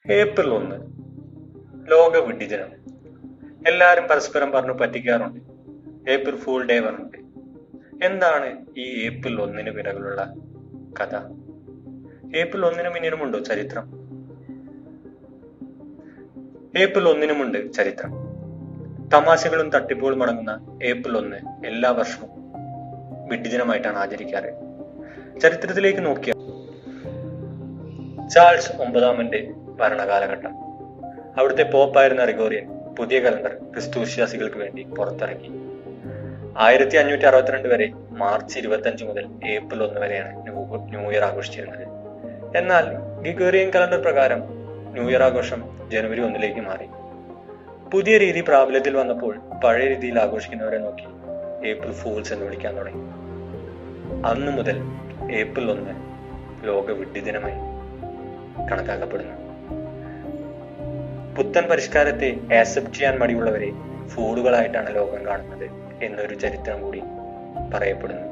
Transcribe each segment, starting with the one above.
April 1 ലോക വിഡ്ഢിദിനം. എല്ലാരും പരസ്പരം പറഞ്ഞു പറ്റിക്കാറുണ്ട്. ഏപ്രിൽ ഫൂൾ ഡേ പറഞ്ഞിട്ട്. എന്താണ് ഈ ഏപ്രിൽ 1 പിറകിലുള്ള കഥ? ഏപ്രിൽ 1 പിന്നിലുമുണ്ടോ ചരിത്രം? ഏപ്രിൽ 1 ചരിത്രം. തമാശകളും തട്ടിപ്പുകളും അടങ്ങുന്ന ഏപ്രിൽ 1 എല്ലാ വർഷവും വിഡ്ഢിദിനമായിട്ടാണ് ആചരിക്കാറ്. ചരിത്രത്തിലേക്ക് നോക്കിയാൽ ചാൾസ് 9 ഭരണകാലഘട്ടം. അവിടുത്തെ പോപ്പായിരുന്ന ഗ്രിഗോറിയൻ പുതിയ കലണ്ടർ ക്രിസ്തു വിശ്വാസികൾക്ക് വേണ്ടി പുറത്തിറക്കി. 1562 വരെ മാർച്ച് 25 മുതൽ ഏപ്രിൽ 1 വരെയാണ് ന്യൂ ഇയർ ആഘോഷിച്ചിരുന്നത്. എന്നാൽ ഗ്രിഗോറിയൻ കലണ്ടർ പ്രകാരം ന്യൂ ഇയർ ആഘോഷം ജനുവരി 1 മാറി. പുതിയ രീതി പ്രാബല്യത്തിൽ വന്നപ്പോൾ പഴയ രീതിയിൽ ആഘോഷിക്കുന്നവരെ നോക്കി ഏപ്രിൽ ഫൂൾസ് എന്ന് വിളിക്കാൻ തുടങ്ങി. അന്നു മുതൽ ഏപ്രിൽ 1 ലോക വിഡ്ഢിദിനമായി കണക്കാക്കപ്പെടുന്നു. പുത്തൻ പരിഷ്കാരത്തെ ആക്സെപ്റ്റ് ചെയ്യാൻ മടിയുള്ളവരെ ഫൂളുകളായിട്ടാണ് ലോകം കാണുന്നത് എന്നൊരു ചരിത്രം കൂടി പറയപ്പെടുന്നു.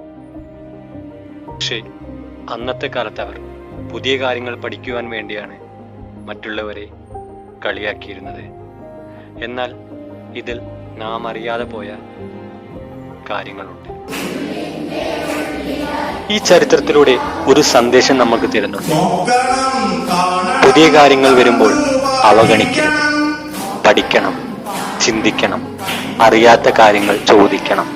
പക്ഷേ അന്നത്തെ കാലത്ത് അവർ പുതിയ കാര്യങ്ങൾ പഠിക്കുവാൻ വേണ്ടിയാണ് മറ്റുള്ളവരെ കളിയാക്കിയിരുന്നത്. എന്നാൽ ഇതിൽ നാം അറിയാതെ പോയ കാര്യങ്ങളുണ്ട്. ഈ ചരിത്രത്തിലൂടെ ഒരു സന്ദേശം നമുക്ക് തരുന്നുണ്ട്. പുതിയ കാര്യങ്ങൾ വരുമ്പോൾ അവഗണിക്കരുത്. പഠിക്കണം, ചിന്തിക്കണം, അറിയാത്ത കാര്യങ്ങൾ ചോദിക്കണം.